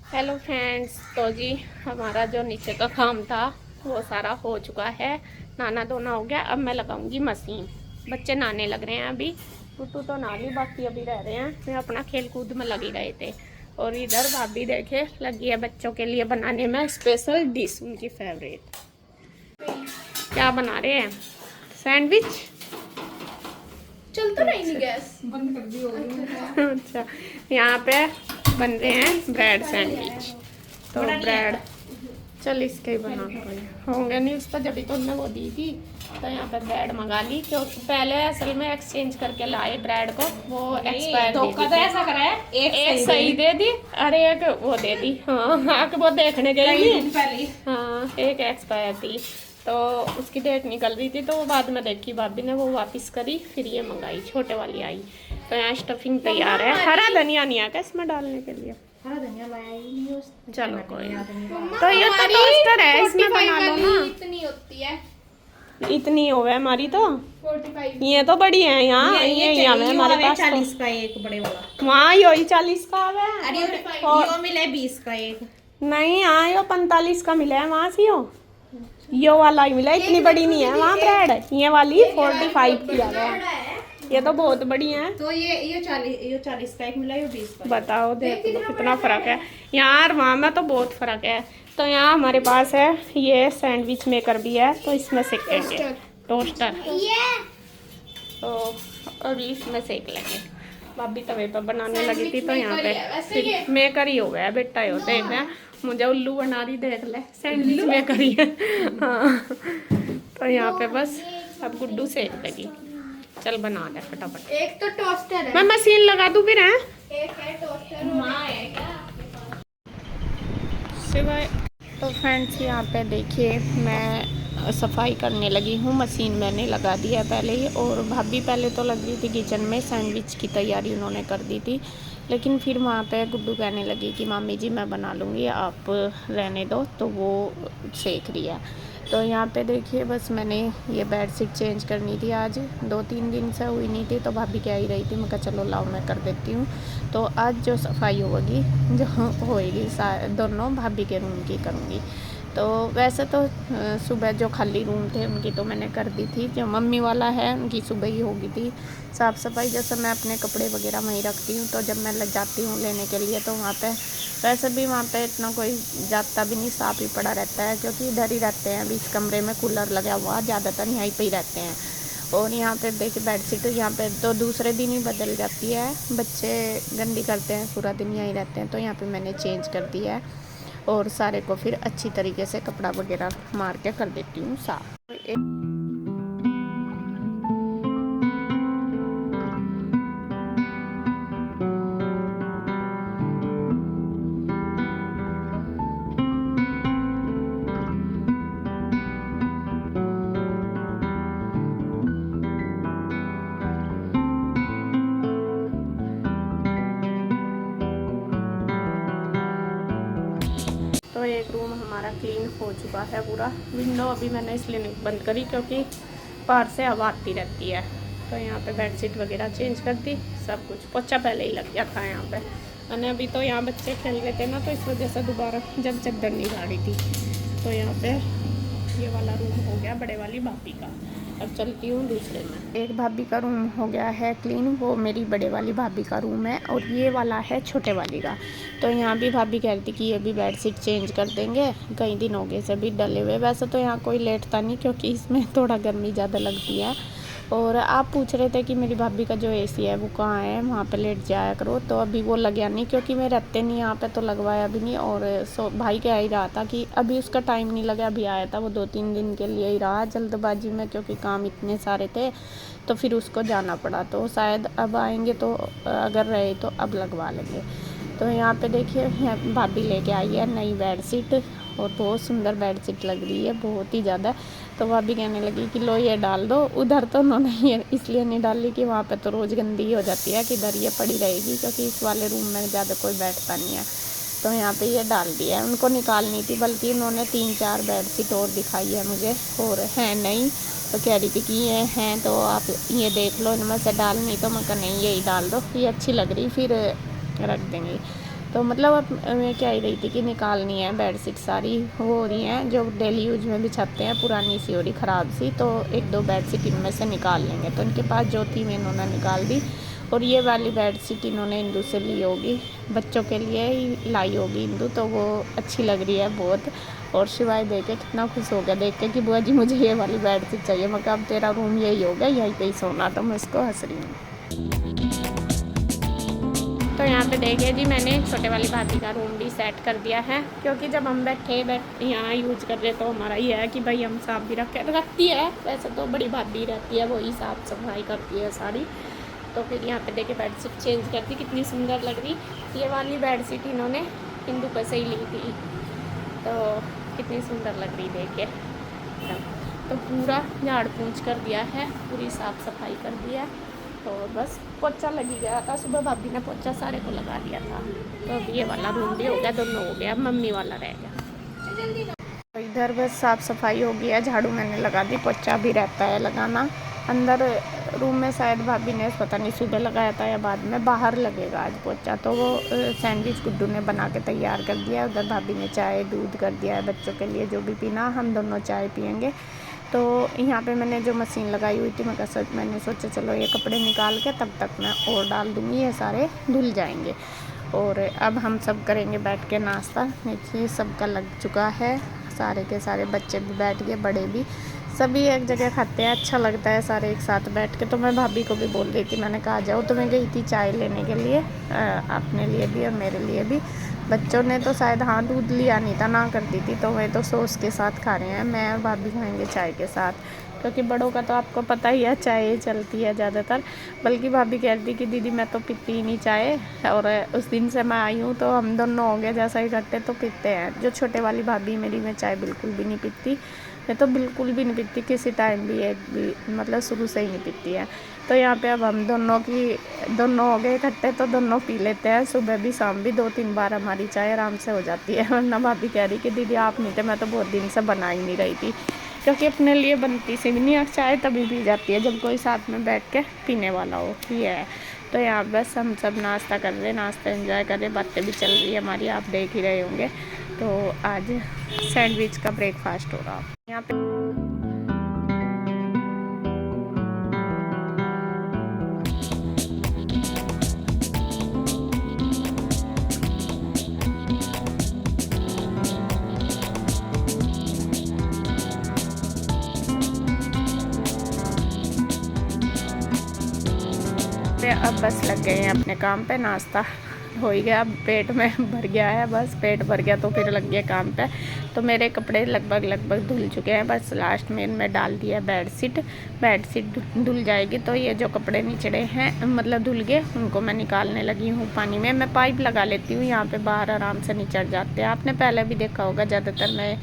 Hello friends, तो जी हमारा जो नीचे का काम था वो सारा हो चुका है। नहाना धोना हो गया। अब मैं लगाऊंगी मशीन। बच्चे नहाने लग रहे हैं अभी। टूटू तो नहा ली, बाकी अभी रह रहे हैं। वे अपना खेल कूद में लगे रहे थे। और इधर भाभी देखे लगी है बच्चों के लिए बनाने में स्पेशल डिश, उनकी फेवरेट। क्या बना रहे हैं? सैंडविच। चल तो रही नहीं, गैस बंद कर दी होगी। अच्छा, यहाँ पे बन रहे हैं ब्रेड सैंडविच। तो ब्रेड चल इसके ही बना होंगे नहीं, उसका जब तो उन्होंने वो दी थी। तो यहाँ पे ब्रेड मंगा ली, क्योंकि पहले असल में एक्सचेंज करके लाए ब्रेड को, वो एक्सपायर धोखा तो ऐसा करा है, एक सही दे दी, अरे एक वो दे दी। हाँ, वो देखने गई थी। पहले हाँ, एक एक्सपायर थी, तो उसकी डेट निकल रही थी, तो वो बाद में देखी भाभी ने, वो वापस करी, फिर ये मंगाई, छोटे वाली आई। तो यहाँ स्टफिंग तैयार है। हरा धनिया नहीं आया इसमें डालने के लिए? हरा धनिया लाया ही नहीं उसने। चलो कोई नहीं। तो ये तो टोस्टर है, इसमें बना लो ना। इतनी होती है इतनी हो है हमारी तो। 45। ये तो बड़ी है यहाँ, ये यहाँ है हमारे पास। 40 का एक बड़े वाला। वहाँ यो ही 40 का है। अरे और- यो मिला है 20 का एक। नहीं, यहाँ यो 45 का मिला है वहाँ से। यो वाला ही मिला है, इतनी बड़ी नहीं है वहाँ ब्रेड। ये वाली 45 की है। ये तो बहुत बड़ी है। तो ये 40 का एक मिला है, ये 20 का। बताओ, देख लो कितना फर्क है यार, वहाँ में तो बहुत फर्क है। तो यहाँ हमारे पास है ये सैंडविच मेकर भी है, तो इसमें सेकेंगे टोस्टर। तो अभी इसमें सेक लेंगे। भाभी तवे पर बनाने लगी थी, तो यहाँ पे मेकर ही हो गया बेटा। यो देख रहे हैं, मुझे उल्लू बना रही, देख ले, सैंडविच मेकर ही है। हाँ, तो यहाँ पे बस अब गुड्डू सेक लगी। चल बना ले फटाफट। एक तो टोस्टर है, मैं मशीन लगा दूँ फिर? है एक है टोस्टर माँ है क्या? सिवाय। तो फ्रेंड्स यहाँ पे देखिए, मैं सफाई करने लगी हूँ। मशीन मैंने लगा दी है पहले ही, और भाभी पहले तो लग रही थी किचन में, सैंडविच की तैयारी उन्होंने कर दी थी। लेकिन फिर वहाँ पे गुड्डू कहने लगी कि मामी जी मैं बना लूँगी, आप रहने दो, तो वो सेक रही है। तो यहाँ पे देखिए, बस मैंने ये बेडशीट चेंज करनी थी आज, 2-3 दिन से हुई नहीं थी, तो भाभी कह ही रही थी, मैं कहा चलो लाओ मैं कर देती हूँ। तो आज जो सफाई होगी, जो होएगी दोनों भाभी के रूम की करूँगी। तो वैसे तो सुबह जो खाली रूम थे उनकी तो मैंने कर दी थी, जो मम्मी वाला है उनकी सुबह ही होगी थी साफ़ सफाई। जैसे मैं अपने कपड़े वगैरह वहीं रखती हूँ, तो जब मैं लग जाती हूँ लेने के लिए, तो वहाँ पे वैसे भी वहाँ पे इतना कोई जाता भी नहीं, साफ़ ही पड़ा रहता है, क्योंकि इधर ही रहते हैं। अभी इस कमरे में कूलर लगा हुआ, ज़्यादातर यहीं पे ही रहते हैं। और यहाँ पे देखिए बेडशीट यहाँ पे तो दूसरे दिन ही बदल जाती है, बच्चे गंदी करते हैं, पूरा दिन यहीं रहते हैं। तो यहाँ पे मैंने चेंज कर दिया है, और सारे को फिर अच्छी तरीके से कपड़ा वगैरह मार के कर देती हूँ साफ। तो एक रूम हमारा क्लीन हो चुका है पूरा। विंडो अभी मैंने इसलिए नहीं बंद करी, क्योंकि बाहर से हवा आती रहती है। तो यहाँ पे बेडशीट वगैरह चेंज कर दी, सब कुछ। पोछा पहले ही लग गया था यहाँ पे। मैंने अभी तो यहाँ बच्चे खेल रहे थे ना, तो इस वजह से दोबारा जब चद्दर नहीं झाड़ी थी। तो यहाँ पे ये वाला रूम हो गया बड़े वाली भाभी का। अब चलती हूँ दूसरे में। एक भाभी का रूम हो गया है क्लीन, वो मेरी बड़े वाली भाभी का रूम है, और ये वाला है छोटे वाली का। तो यहाँ भी भाभी कह रही थी कि ये भी बेडशीट चेंज कर देंगे, कई दिन हो गए से भी डले हुए। वैसे तो यहाँ कोई लेटता नहीं, क्योंकि इसमें थोड़ा गर्मी ज़्यादा लगती है। और आप पूछ रहे थे कि मेरी भाभी का जो एसी है वो कहाँ है, वहाँ पे लेट जाया करो। तो अभी वो लगा नहीं, क्योंकि मैं रहते नहीं यहाँ पे, तो लगवाया भी नहीं। और भाई कह ही रहा था कि अभी उसका टाइम नहीं लगा, अभी आया था वो 2-3 दिन के लिए ही रहा जल्दबाजी में, क्योंकि काम इतने सारे थे, तो फिर उसको जाना पड़ा। तो शायद अब आएंगे, तो अगर रहे तो अब लगवा लेंगे। तो यहाँ पे देखिए, भाभी लेके आई है नई बेडशीट, और बहुत सुंदर बेडशीट लग रही है, बहुत ही ज़्यादा। तो भाभी कहने लगी कि लो ये डाल दो। उधर तो उन्होंने ये इसलिए नहीं डाली कि वहाँ पे तो रोज़ गंदी हो जाती है, कि इधर ये पड़ी रहेगी, क्योंकि इस वाले रूम में ज़्यादा कोई बैठता नहीं है। तो यहाँ पे ये डाल दिया है। उनको निकालनी थी, बल्कि उन्होंने 3-4 बेडशीट और दिखाई है मुझे, और है नहीं। तो कह रही थी कि ये हैं तो आप ये देख लो, इनमें से डालनी। तो मैं कहा नहीं यही डाल दो, ये अच्छी लग रही, फिर रख देंगे। तो मतलब अब मैं कह ही रही थी कि निकालनी है बेडशीट सारी हो रही हैं जो डेली यूज में बिछाते हैं, पुरानी सी हो रही ख़राब सी, तो 1-2 बेडशीट इनमें से निकाल लेंगे। तो इनके पास जो थी मैं इन्होंने निकाल दी। और ये वाली बेडशीट इन्होंने इंदू से ली होगी, बच्चों के लिए ही लाई होगी इंदू, तो वो अच्छी लग रही है बहुत। और शिवाय देख के कितना खुश हो गया देख के कि बुआ जी मुझे ये वाली बेडशीट चाहिए। मैं कहा अब तेरा रूम यही हो गया, यहीं पे ही सोना। तो मैं उसको हंस रही हूँ। तो यहाँ पे देखिए जी मैंने छोटे वाली भाभी का रूम भी सेट कर दिया है, क्योंकि जब हम यहाँ यूज़ कर रहे तो हमारा ये है कि भाई हम साफ भी रखती है। वैसे तो बड़ी भाभी रहती है, वही साफ़ सफाई करती है सारी। तो फिर यहाँ पे देखिए बेडशीट चेंज कर दी, कितनी सुंदर लग रही। ये वाली बेडशीट इन्होंने हिंदू पे से ही ली थी, तो कितनी सुंदर लग रही देखिए। तो पूरा झाड़ पूंछ कर दिया है, पूरी साफ़ सफाई कर दी है। तो बस पोछा लगी गया था, सुबह भाभी ने पोछा सारे को लगा दिया था। तो अब ये वाला रूम भी हो गया, दोनों हो गया, मम्मी वाला रह गया। तो इधर बस साफ़ सफाई हो गई है, झाड़ू मैंने लगा दी, पोछा भी रहता है लगाना। अंदर रूम में शायद भाभी ने पता नहीं सुबह लगाया था या बाद में, बाहर लगेगा आज पोछा। तो वो सैंडविच गुड्डू ने बना के तैयार कर दिया। उधर भाभी ने चाय दूध कर दिया है बच्चों के लिए, जो भी पीना हम दोनों चाय पियेंगे। तो यहाँ पे मैंने जो मशीन लगाई हुई थी मैंने सोचा चलो ये कपड़े निकाल के तब तक मैं और डाल दूँगी, ये सारे धुल जाएंगे। और अब हम सब करेंगे बैठ के नाश्ता। देखिए सबका लग चुका है, सारे के सारे बच्चे भी बैठ गए, बड़े भी, सभी एक जगह खाते हैं, अच्छा लगता है सारे एक साथ बैठ के। तो मैं भाभी को भी बोल रही थी, मैंने कहा जाओ। तो मैं गई थी चाय लेने के लिए, अपने लिए भी और मेरे लिए भी। बच्चों ने तो शायद दूध लिया नहीं था, ना कर दी थी। तो वे तो सॉस के साथ खा रहे हैं, मैं और भाभी खाएंगे चाय के साथ, क्योंकि बड़ों का तो आपको पता ही है चाय चलती है ज़्यादातर। बल्कि भाभी कह रही थी कि दीदी मैं तो पीती ही नहीं चाय, और उस दिन से मैं आई हूँ तो हम दोनों हो गए जैसा इकट्ठे तो पीते हैं। जो छोटे वाली भाभी मेरी, मैं चाय बिल्कुल भी नहीं पीती, मैं तो बिल्कुल भी नहीं पीती, किसी टाइम भी एक भी, मतलब शुरू से ही नहीं पीती है। तो यहाँ पे अब हम दोनों हो गए इकट्ठे, तो दोनों पी लेते हैं, सुबह भी शाम भी 2-3 बार हमारी चाय आराम से हो जाती है। वरना भाभी कह रही कि दीदी आप नहीं थे, मैं तो बहुत दिन से बना ही नहीं रही थी, क्योंकि अपने लिए बनती सी भी नहीं चाय, तभी पी जाती है जब कोई साथ में बैठ के पीने वाला हो। ये है। तो यहाँ बस हम सब नाश्ता कर रहे, नाश्ता एंजॉय कर रहे, बातें भी चल रही है हमारी, आप देख ही रहे होंगे। तो आज सैंडविच का ब्रेकफास्ट हो रहा यहाँ पे। अब बस लग गए हैं अपने काम पे, नाश्ता हो ही गया, पेट में भर गया है, बस पेट भर गया तो फिर लग गया काम पे। तो मेरे कपड़े लगभग धुल चुके हैं, बस लास्ट में इनमें डाल दिया बेडशीट धुल जाएगी। तो ये जो कपड़े निचड़े हैं मतलब धुल गए, उनको मैं निकालने लगी हूँ पानी में। मैं पाइप लगा लेती हूँ, यहाँ पे बाहर आराम से निचड़ जाते हैं। आपने पहले भी देखा होगा, ज़्यादातर मैं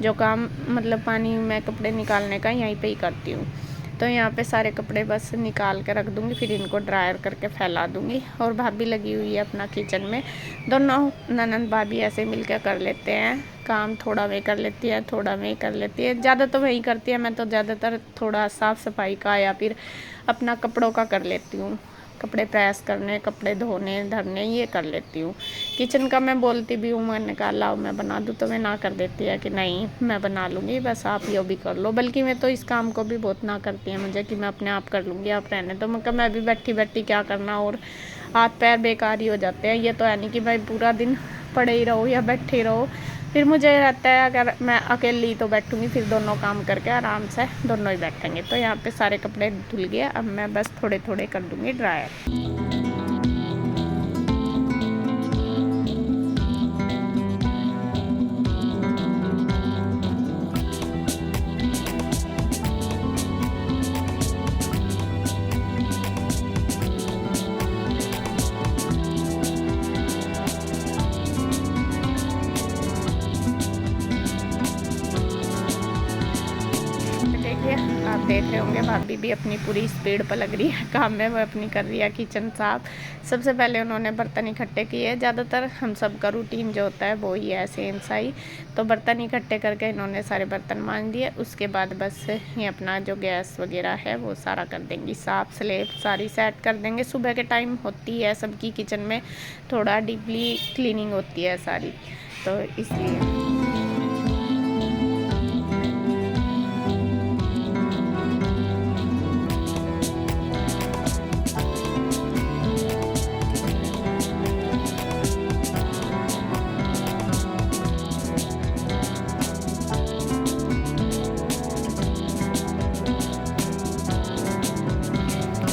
जो काम मतलब पानी में कपड़े निकालने का यहीं पर ही करती हूँ। तो यहाँ पे सारे कपड़े बस निकाल के रख दूँगी, फिर इनको ड्रायर करके फैला दूँगी। और भाभी लगी हुई है अपना किचन में, दोनों ननद भाभी ऐसे मिलकर कर लेते हैं काम, थोड़ा वे कर लेती है, थोड़ा वे कर लेती है, ज़्यादा तो वही करती है। मैं तो ज़्यादातर थोड़ा साफ़ सफाई का या फिर अपना कपड़ों का कर लेती हूँ, कपड़े प्रेस करने, कपड़े धोने धरने, ये कर लेती हूँ। किचन का मैं बोलती भी हूँ, मैंने कहा लाओ मैं बना दूँ, तो मैं ना कर देती है कि नहीं मैं बना लूँगी, बस आप ये भी कर लो। बल्कि मैं तो इस काम को भी बहुत ना करती है मुझे, कि मैं अपने आप कर लूँगी, आप रहने। तो मैं भी बैठी क्या करना, और हाथ पैर बेकार ही हो जाते हैं। ये तो है नहीं कि भाई पूरा दिन पड़े ही रहो या बैठे ही रहो, फिर मुझे रहता है अगर मैं अकेली तो बैठूँगी, फिर दोनों काम करके आराम से दोनों ही बैठेंगे। तो यहाँ पे सारे कपड़े धुल गए, अब मैं बस थोड़े थोड़े कर दूँगी ड्रायर। आप देख रहे होंगे भाभी भी अपनी पूरी स्पीड पर लग रही है काम में, वो अपनी कर रही है किचन साफ। सबसे पहले उन्होंने बर्तन इकट्ठे किए, ज़्यादातर हम सब का रूटीन जो होता है वो ही है सेम सा ही। तो बर्तन इकट्ठे करके इन्होंने सारे बर्तन मांज दिए। उसके बाद बस ये अपना जो गैस वगैरह है वो सारा कर देंगी साफ़, स्लेब सारी सेट कर देंगे। सुबह के टाइम होती है सबकी किचन में थोड़ा डीपली क्लीनिंग होती है सारी, तो इसलिए।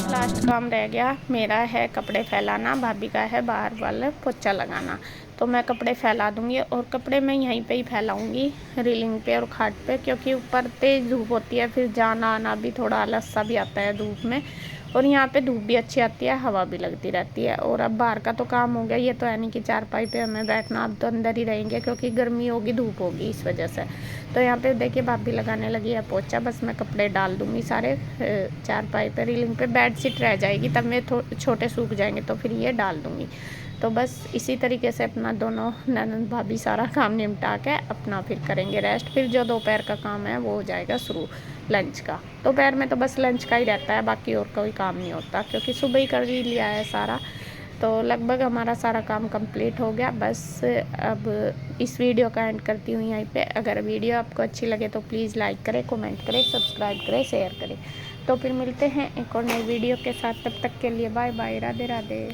लास्ट काम रह गया मेरा है कपड़े फैलाना, भाभी का है बाहर वाला पोछा लगाना। तो मैं कपड़े फैला दूंगी और कपड़े मैं यहीं पे ही फैलाऊंगी रीलिंग पे और खाट पे, क्योंकि ऊपर तेज़ धूप होती है, फिर जाना आना भी थोड़ा आलस सा भी आता है धूप में। और यहाँ पे धूप भी अच्छी आती है, हवा भी लगती रहती है। और अब बाहर का तो काम हो गया, ये तो है नहीं कि चारपाई पे हमें बैठना, अब तो अंदर ही रहेंगे क्योंकि गर्मी होगी धूप होगी इस वजह से। तो यहाँ पे देखिए भाभी लगाने लगी है पोछा, बस मैं कपड़े डाल दूँगी सारे चारपाई पे रीलिंग पे। बेडशीट रह जाएगी तब मैं छोटे सूख जाएंगे तो फिर ये डाल दूँगी। तो बस इसी तरीके से अपना दोनों ननद भाभी सारा काम निपटा के अपना फिर करेंगे रेस्ट। फिर जो दोपहर का काम है वो हो जाएगा शुरू लंच का। दोपहर में तो बस लंच का ही रहता है, बाकी और कोई काम नहीं होता क्योंकि सुबह ही कर ही लिया है सारा। तो लगभग हमारा सारा काम कंप्लीट हो गया। बस अब इस वीडियो का एंड करती हूँ यहीं पे। अगर वीडियो आपको अच्छी लगे तो प्लीज़ लाइक करें, कमेंट करें, सब्सक्राइब करें, शेयर करें। तो फिर मिलते हैं एक और नई वीडियो के साथ, तब तक के लिए बाय बाय, राधे राधे।